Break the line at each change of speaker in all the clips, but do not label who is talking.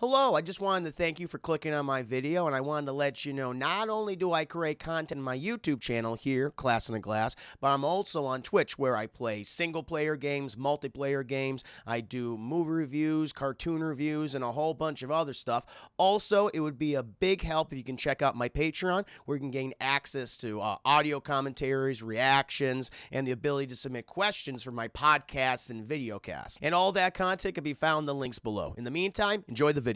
Hello, I just wanted to thank you for clicking on my video, and I wanted to let you know not only do I create content on my YouTube channel here, Class in a Glass, but I'm also on Twitch where I play single-player games, multiplayer games, I do movie reviews, cartoon reviews, and a whole bunch of other stuff. Also, it would be a big help if you can check out my Patreon where you can gain access to audio commentaries, reactions, and the ability to submit questions for my podcasts and videocasts. And all that content can be found in the links below. In the meantime, enjoy the video.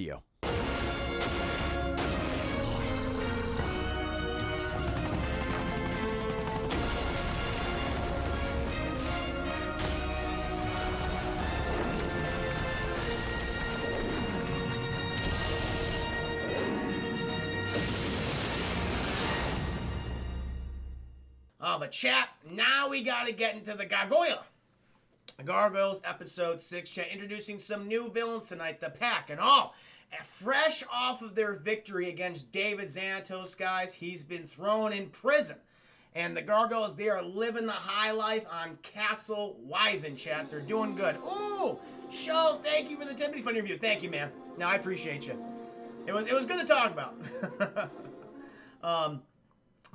But chat, now we gotta get into the Gargoyles episode 6, chat, introducing some new villains tonight, the Pack, and all. Fresh off of their victory against David Xanatos, guys, he's been thrown in prison. And the Gargoyles, they are living the high life on Castle Wyvern, chat. They're doing good. Ooh, Show, thank you for the Timpani Funny review. Thank you, man. No, I appreciate you. It was good to talk about.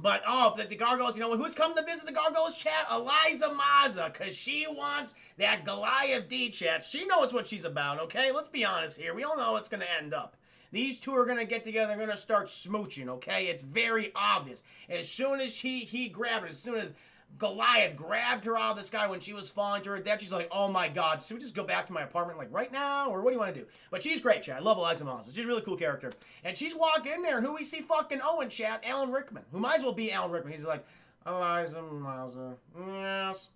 But, the Gargoyles, you know, who's come to visit the Gargoyles, chat? Eliza Maza, because she wants that Goliath D, chat. She knows what she's about, okay? Let's be honest here. We all know it's going to end up. These two are going to get together and going to start smooching, okay? It's very obvious. As soon as he grabbed her, as soon as Goliath grabbed her out of the sky when she was falling to her death, she's like, oh my god, should we just go back to my apartment like right now, or what do you want to do? But she's great, chat. I love Eliza Moss. She's a really cool character. And she's walking in there, and who we see fucking Owen, chat? Alan Rickman, who might as well be Alan Rickman. He's like, Eliza Moss, yes.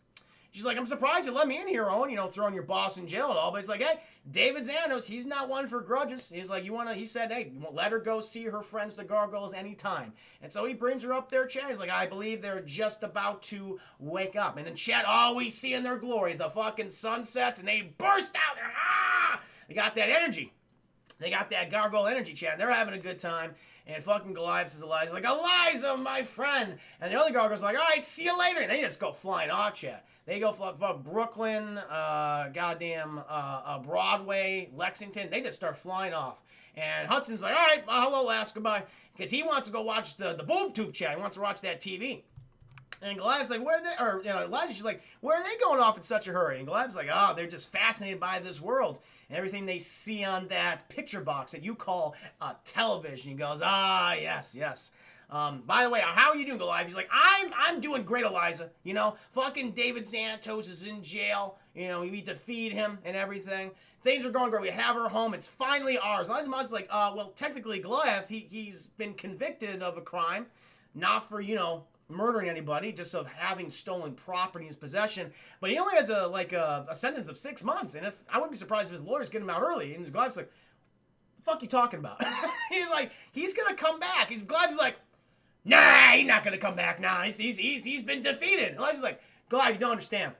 She's like, I'm surprised you let me in here, Owen, you know, throwing your boss in jail and all. But he's like, hey, David Xanatos, he's not one for grudges. He's like, he said, hey, let her go see her friends, the Gargoyles, anytime. And so he brings her up there, chat. He's like, I believe they're just about to wake up. And then chat, all we see in their glory, the fucking sun sets, and they burst out there. Ah! They got that energy. They got that gargoyle energy, chat. They're having a good time. And fucking Goliath says Eliza, like, Eliza, my friend. And the other gargoyles are like, all right, see you later. And they just go flying off, chat. They go for Brooklyn, Broadway, Lexington. They just start flying off. And Hudson's like, all right, hello, Ask goodbye. Because he wants to go watch the boob tube chat. He wants to watch that TV. And Goliath's like, where are they? Or, you know, Eliza, she's like, where are they going off in such a hurry? And Goliath's like, oh, they're just fascinated by this world and everything they see on that picture box that you call television. He goes, yes, yes. By the way, how are you doing, Goliath? He's like, I'm doing great, Eliza. You know, fucking David Xanatos is in jail. You know, we need to feed him and everything. Things are going great. We have her home. It's finally ours. Eliza Moss is like, well, technically, Goliath, he's been convicted of a crime. Not for, you know, murdering anybody, just of having stolen property in his possession. But he only has a sentence of 6 months. And I wouldn't be surprised if his lawyers get him out early. And Goliath's like, the fuck you talking about? He's like, he's going to come back. Goliath's like, nah, he's not going to come back. Nah, he's been defeated. Eliza's like, Goliath, you don't understand.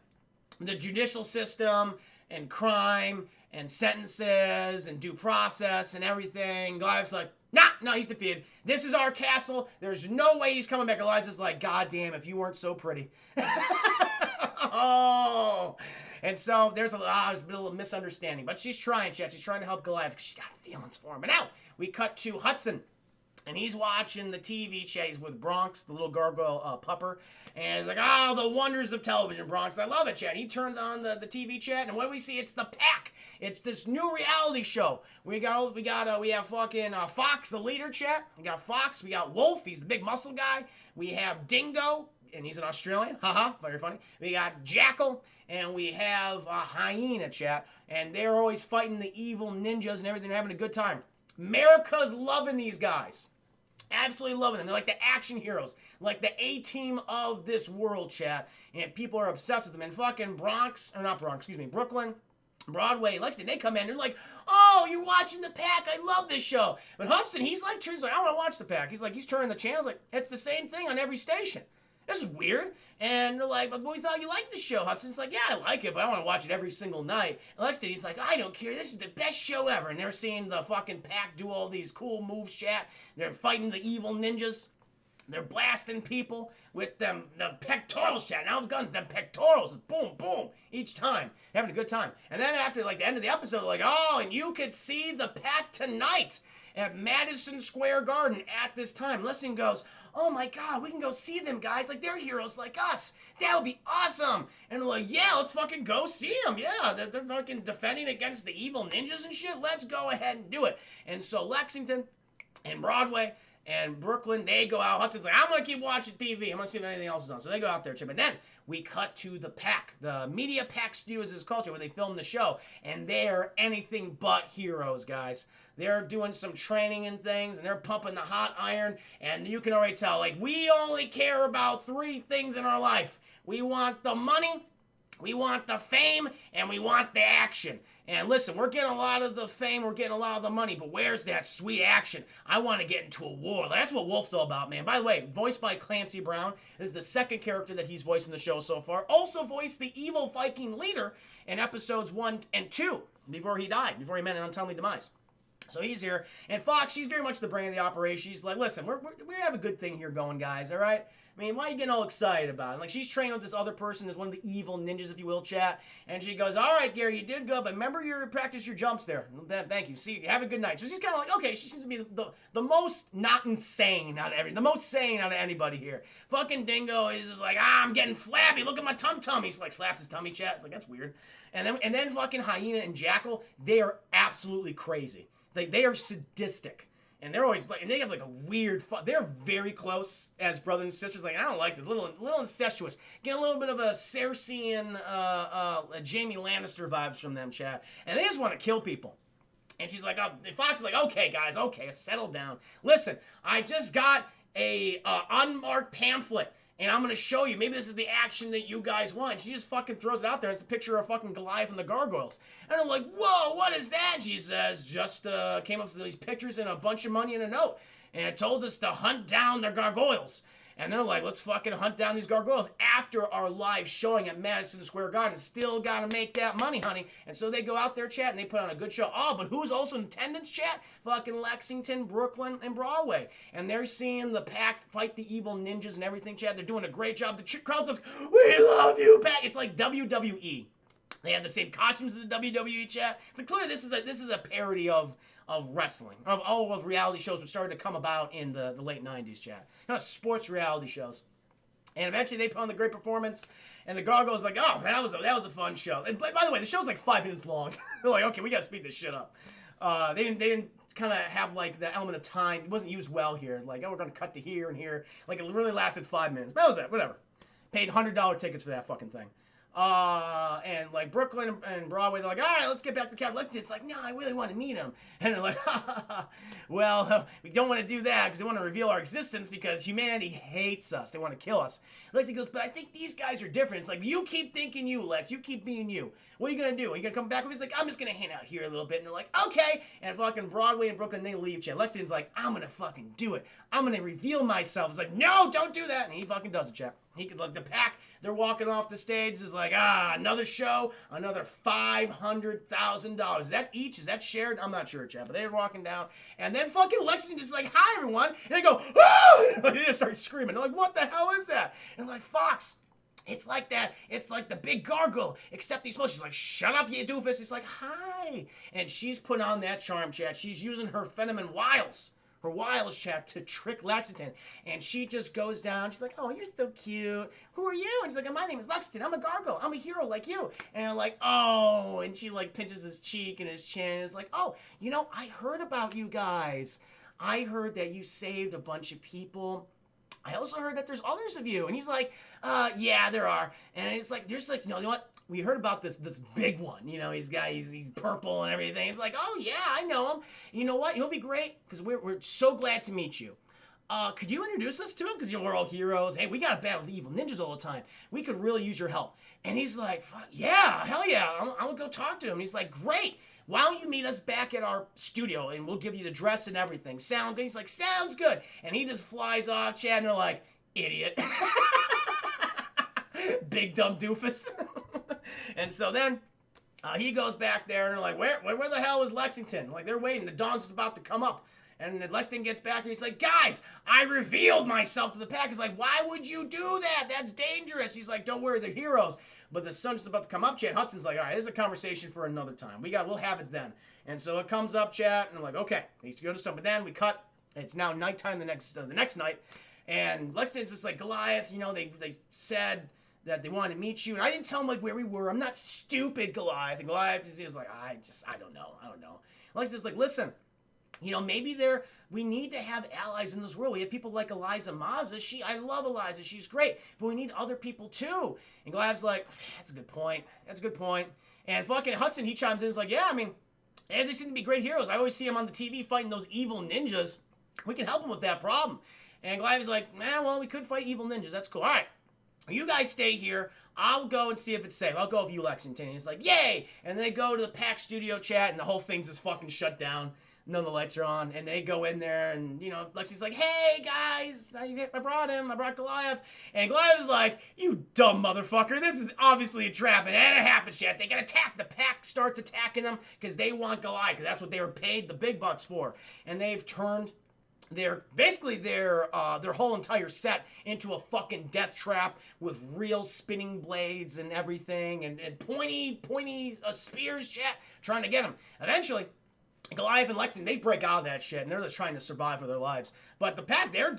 The judicial system and crime and sentences and due process and everything. Goliath's like, no, he's defeated. This is our castle. There's no way he's coming back. Eliza's like, God damn, if you weren't so pretty. Oh. And so there's been a little misunderstanding. But she's trying, chat. She's trying to help Goliath because she's got feelings for him. But now we cut to Hudson. And he's watching the TV chat. He's with Bronx, the little gargoyle pupper. And he's like, oh, the wonders of television, Bronx. I love it, chat. He turns on the TV chat, and what do we see? It's the Pack. It's this new reality show. We have fucking Fox, the leader, chat. We got Fox. We got Wolf. He's the big muscle guy. We have Dingo, and he's an Australian. Haha, very funny. We got Jackal, and we have Hyena, chat. And they're always fighting the evil ninjas and everything. They're having a good time. America's loving these guys. Absolutely loving them. They're like the action heroes. Like the A-team of this world, chat. And people are obsessed with them. And fucking Brooklyn, Broadway, Lexington, they come in and they're like, oh, you're watching the Pack. I love this show. But Hudson, he's like, I don't want to watch the Pack. He's turning the channels like, it's the same thing on every station. This is weird. And they're like, but we thought you liked the show. Hudson's like, yeah, I like it, but I want to watch it every single night. And Lexington, he's like, I don't care. This is the best show ever. And they're seeing the fucking Pack do all these cool moves, chat. They're fighting the evil ninjas. They're blasting people with the pectorals, chat. Now with guns, them pectorals, boom, boom, each time. Having a good time. And then after, like, the end of the episode, they're like, oh, and you could see the pack tonight at Madison Square Garden at this time. Lessing goes, oh my God, we can go see them, guys. Like, they're heroes like us. That would be awesome. And they're like, yeah, let's fucking go see them. Yeah, they're fucking defending against the evil ninjas and shit. Let's go ahead and do it. And so Lexington and Broadway and Brooklyn, they go out. Hudson's like, I'm going to keep watching TV. I'm going to see if anything else is on. So they go out there, Chip. And then we cut to the Pack. The Media Pack Studios is culture where they film the show. And they're anything but heroes, guys. They're doing some training and things, and they're pumping the hot iron. And you can already tell, like, we only care about 3 things in our life. We want the money, we want the fame, and we want the action. And listen, we're getting a lot of the fame, we're getting a lot of the money, but where's that sweet action? I want to get into a war. That's what Wolf's all about, man. By the way, voiced by Clancy Brown. This is the second character that he's voiced in the show so far. Also voiced the evil Viking leader in episodes 1 and 2, before he died, before he met an untimely demise. So he's here. And Fox, she's very much the brain of the operation. She's like, listen, we have a good thing here going, guys, all right? I mean, why are you getting all excited about it? Like, she's training with this other person, that's one of the evil ninjas, if you will, chat. And she goes, all right, Gary, you did good, but remember practice your jumps there. Thank you. See, have a good night. So she's kind of like, okay, she seems to be the most not insane out of the most sane out of anybody here. Fucking Dingo is just like, I'm getting flabby. Look at my tum-tum. He's like, slaps his tummy, chat. It's like, that's weird. And then fucking Hyena and Jackal, they are absolutely crazy. They are sadistic. And they're always like, and they have like a weird, they're very close as brothers and sisters. Like, I don't like this, little incestuous. Get a little bit of a Cersei and Jaime Lannister vibes from them, chat. And they just want to kill people. And she's like, Fox is like, okay, guys, okay, settle down. Listen, I just got a unmarked pamphlet. And I'm going to show you. Maybe this is the action that you guys want. She just fucking throws it out there. It's a picture of fucking Goliath and the Gargoyles. And I'm like, whoa, what is that? She says, just came up with these pictures and a bunch of money and a note. And it told us to hunt down the Gargoyles. And they're like, let's fucking hunt down these Gargoyles after our live showing at Madison Square Garden. Still got to make that money, honey. And so they go out there, chat, and they put on a good show. Oh, but who's also in attendance, chat? Fucking Lexington, Brooklyn, and Broadway. And they're seeing the Pack fight the evil ninjas and everything, chat. They're doing a great job. The crowd says, we love you, Pack. It's like WWE. They have the same costumes as the WWE, chat. It's like, clearly this is a parody of wrestling, of all of reality shows which started to come about in the late 90s, chat. You know, sports reality shows. And eventually they put on the great performance, and the Gargoyles like, oh, that was a fun show. And by the way, the show's like 5 minutes long. They're like, okay, we gotta speed this shit up. They didn't kind of have like the element of time. It wasn't used well here. Like, oh, we're gonna cut to here and here. Like, it really lasted 5 minutes. But that was it. Whatever. Paid $100 tickets for that fucking thing. And like Brooklyn and Broadway, they're like, all right, let's get back to Cat. It's like, no, I really want to meet him. And they're like, well, we don't want to do that because they want to reveal our existence because humanity hates us. They want to kill us. Lexi goes, but I think these guys are different. It's like, you keep thinking you, Lex. You keep being you. What are you going to do? Are you going to come back? He's like, I'm just going to hang out here a little bit. And they're like, okay. And fucking Broadway and Brooklyn, they leave, chat. Lexington's like, I'm going to fucking do it. I'm going to reveal myself. It's like, no, don't do that. And he fucking does it, chat. He could, like, the Pack, they're walking off the stage. Is like, another show, another $500,000. Is that each? Is that shared? I'm not sure, chat. But they're walking down. And then fucking Lexington just like, hi, everyone. And they go, oh! And they just start screaming. They're like, what the hell is that? And they're like, Fox, it's like that. It's like the big gargoyle, except he's supposed. She's like, shut up, you doofus. He's like, hi. And she's put on that charm, chat. She's using her feminine wiles. Her wiles, chat, to trick Lexington. And she just goes down. She's like, oh, you're so cute. Who are you? And she's like, my name is Lexington. I'm a gargoyle. I'm a hero like you. And I'm like, oh. And she like pinches his cheek and his chin. And it's like, oh, you know, I heard about you guys. I heard that you saved a bunch of people. I also heard that there's others of you. And he's like, yeah, there are. And it's like, there's like, you know what? We heard about this big one. You know, he's purple and everything. It's like, oh yeah, I know him. You know what? He'll be great because we're so glad to meet you. Could you introduce us to him? Because, you know, we're all heroes. Hey, we got to battle the evil ninjas all the time. We could really use your help. And he's like, yeah, hell yeah. I'm gonna go talk to him. And he's like, great. Why don't you meet us back at our studio and we'll give you the dress and everything. Sound good? He's like, sounds good. And he just flies off, Chad, and they're like, idiot. Big dumb doofus. And so then he goes back there and they're like, where the hell is Lexington? Like, they're waiting. The dawn's just about to come up. And then Lexington gets back and he's like, guys, I revealed myself to the pack. He's like, why would you do that? That's dangerous. He's like, don't worry, they're heroes. But the sun's about to come up, chat. Hudson's like, all right, this is a conversation for another time. We'll have it then. And so it comes up, chat, and I'm like, okay, need to go to some. But then we cut. It's now nighttime the next night. And Lexington's just like, Goliath, they said that they wanted to meet you. And I didn't tell them, like, where we were. I'm not stupid, Goliath. And Goliath is like, I don't know. Lexington's like, listen, maybe we need to have allies in this world. We have people like Eliza Maza. I love Eliza. She's great. But we need other people, too. And Goliath's like, that's a good point. And fucking Hudson, he chimes in. He's like, yeah, I mean, they seem to be great heroes. I always see them on the TV fighting those evil ninjas. We can help them with that problem. And Goliath's like, well, we could fight evil ninjas. That's cool. All right. You guys stay here. I'll go and see if it's safe. I'll go with you, Lexington. And he's like, yay! And they go to the PAX studio chat, and the whole thing's just fucking shut down. None of the lights are on. And they go in there, and, Lexi's like, hey, guys, I brought Goliath. And Goliath's like, you dumb motherfucker. This is obviously a trap. And it happens, chat. They get attacked. The pack starts attacking them because they want Goliath, because that's what they were paid the big bucks for. And they've turned their whole entire set into a fucking death trap with real spinning blades and everything and pointy spears, chat, trying to get him. Eventually, Goliath and Lexington, they break out of that shit and they're just trying to survive for their lives. But the pack, they're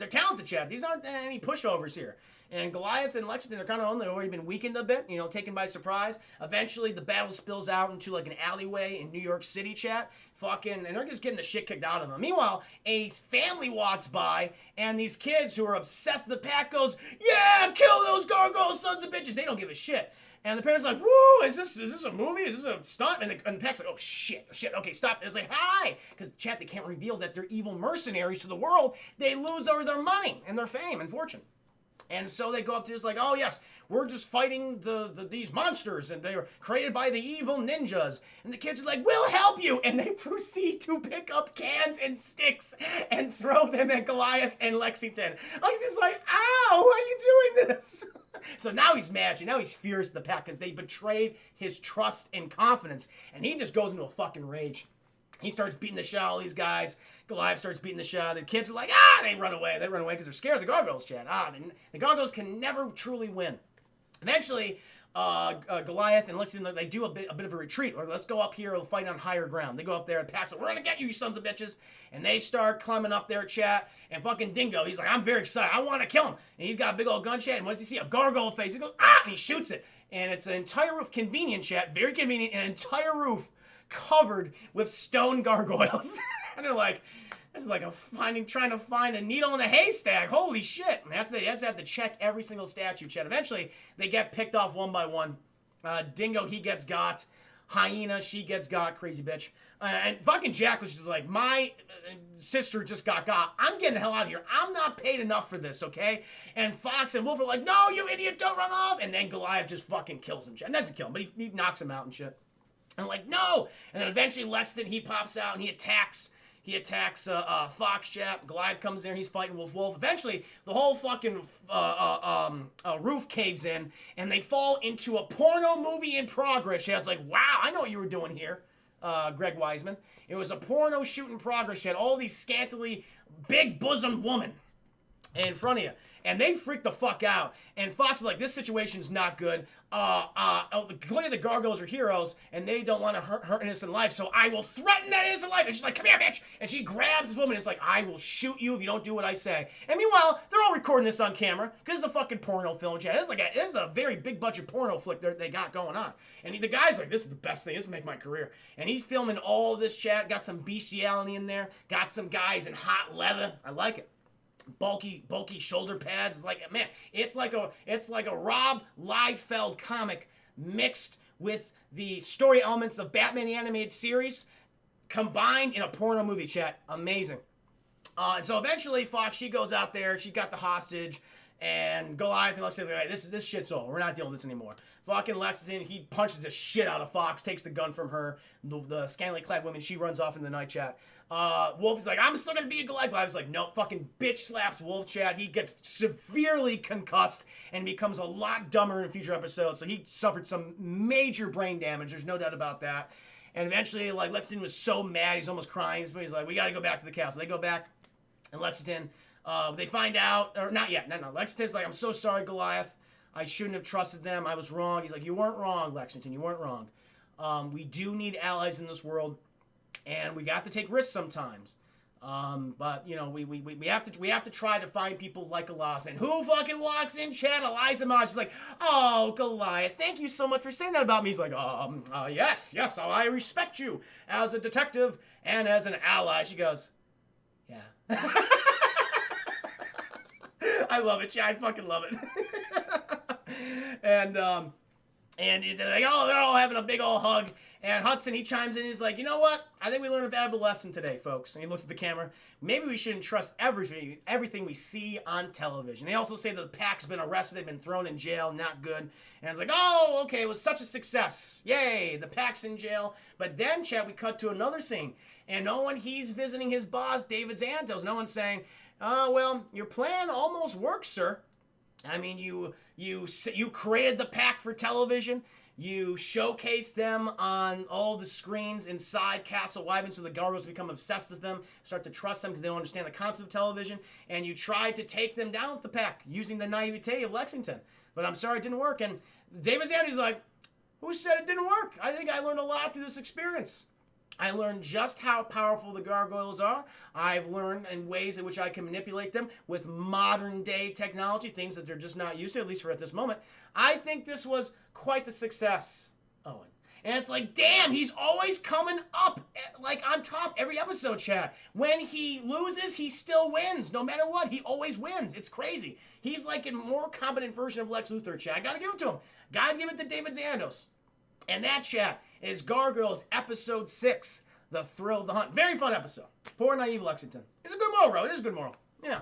talented, chat. These aren't any pushovers here. And Goliath and Lexington, they're kind of they've already been weakened a bit, taken by surprise. Eventually, the battle spills out into like an alleyway in New York City, chat. And they're just getting the shit kicked out of them. Meanwhile, a family walks by, and these kids who are obsessed with the pack goes, yeah, kill those gargoyles, sons of bitches. They don't give a shit. And the parents are like, woo, is this a movie? Is this a stunt? And the pack's like, oh, shit, okay, stop. And it's like, hi. Because, chat, they can't reveal that they're evil mercenaries to the world. They lose over their money and their fame and fortune. And so they go up to this like, oh, yes, we're just fighting these monsters, and they were created by the evil ninjas. And the kids are like, we'll help you. And they proceed to pick up cans and sticks and throw them at Goliath and Lexington. Lexington's like, ow, why are you doing this? So now he's mad. Now he's furious at the pack because they betrayed his trust and confidence. And he just goes into a fucking rage. He starts beating the shit out of these guys. Goliath starts beating the shit out of the kids. Are like, they run away. They run away because they're scared of the gargoyles, Chad. The gargoyles can never truly win. Eventually, Goliath and Lexington, they do a bit of a retreat. Or let's go up here. We'll fight on higher ground. They go up there and pass it. We're going to get you, you sons of bitches. And they start climbing up there, chat. And fucking Dingo, he's like, I'm very excited. I want to kill him. And he's got a big old gun, chat. And what does he see? A gargoyle face. He goes, and he shoots it. And it's an entire roof. Convenient, chat. Very convenient. An entire roof covered with stone gargoyles. And they're like, this is like trying to find a needle in a haystack. Holy shit. And they have to check every single statue, chat. Eventually, they get picked off one by one. Dingo, he gets got. Hyena, she gets got. Crazy bitch. And fucking Jack was just like, my sister just got. I'm getting the hell out of here. I'm not paid enough for this, okay? And Fox and Wolf are like, no, you idiot, don't run off. And then Goliath just fucking kills him, chat. And that's a kill him, but he knocks him out and shit. And like, no! And then eventually Lexington, he pops out and he attacks Fox, chat. Goliath comes there and he's fighting with Wolf. Eventually, the whole fucking roof caves in and they fall into a porno movie in progress, chat. It's like, wow, I know what you were doing here, Greg Wiseman. It was a porno shoot in progress, chat. All these scantily big bosomed women in front of you. And they freak the fuck out. And Fox is like, this situation's not good. Clearly the gargoyles are heroes, and they don't want to hurt innocent life, so I will threaten that innocent life. And she's like, come here, bitch. And she grabs this woman and is like, I will shoot you if you don't do what I say. And meanwhile, they're all recording this on camera, because it's a fucking porno film, chat. This is a very big budget porno flick they got going on. And the guy's like, this is the best thing. This will make my career. And he's filming all this, chat. Got some bestiality in there. Got some guys in hot leather. I like it. Bulky shoulder pads. It's like, man, it's like a Rob Liefeld comic mixed with the story elements of Batman the Animated Series combined in a porno movie, chat. Amazing. And so eventually Fox, she goes out there, she got the hostage, and Goliath and Lexington, right, this shit's over. We're not dealing with this anymore. Fucking Lexington, he punches the shit out of Fox, takes the gun from her. The scantily clad woman, she runs off in the night, chat. Wolf is like, I'm still gonna be a Goliath. Goliath's like, no, fucking bitch slaps Wolf, chat. He gets severely concussed and becomes a lot dumber in future episodes. So he suffered some major brain damage. There's no doubt about that. And eventually, like, Lexington was so mad, he's almost crying. He's like, we got to go back to the castle. They go back, and Lexington, they find out, or not yet. No. Lexington's like, I'm so sorry, Goliath. I shouldn't have trusted them. I was wrong. He's like, you weren't wrong, Lexington. You weren't wrong. We do need allies in this world, and we got to take risks sometimes. But you know, we have to try to find people like Eliza. And who fucking walks in, chat? Eliza Maj is like, oh, Goliath, thank you so much for saying that about me. He's like, yes, oh, I respect you as a detective and as an ally. She goes, yeah. I love it. Yeah, I fucking love it. And they're like, oh, they're all having a big old hug. And Hudson, he chimes in. He's like, you know what? I think we learned a valuable lesson today, folks. And he looks at the camera. Maybe we shouldn't trust everything we see on television. They also say that the pack's been arrested. They've been thrown in jail. Not good. And it's like, oh, okay, it was such a success. Yay, the pack's in jail. But then, chat, we cut to another scene. And he's visiting his boss, David Xantos. No one's saying, well, your plan almost worked, sir. I mean, you created the pack for television. You showcase them on all the screens inside Castle Wyvern so the Gargoyles become obsessed with them, start to trust them because they don't understand the concept of television, and you tried to take them down with the pack using the naivete of Lexington. But I'm sorry it didn't work. And David Zandy's like, who said it didn't work? I think I learned a lot through this experience. I learned just how powerful the Gargoyles are. I've learned in ways in which I can manipulate them with modern day technology, things that they're just not used to, at least for at this moment. I think this was quite the success, Owen. And it's like, damn, he's always coming up, like, on top every episode, chat. When he loses, he still wins. No matter what, he always wins. It's crazy. He's like a more competent version of Lex Luthor, chat. I gotta give it to him. Gotta give it to David Xantos. And that, chat, is Gargoyles Episode 6, The Thrill of the Hunt. Very fun episode. Poor naive Lexington. It's a good moral, bro. It is a good moral. Yeah.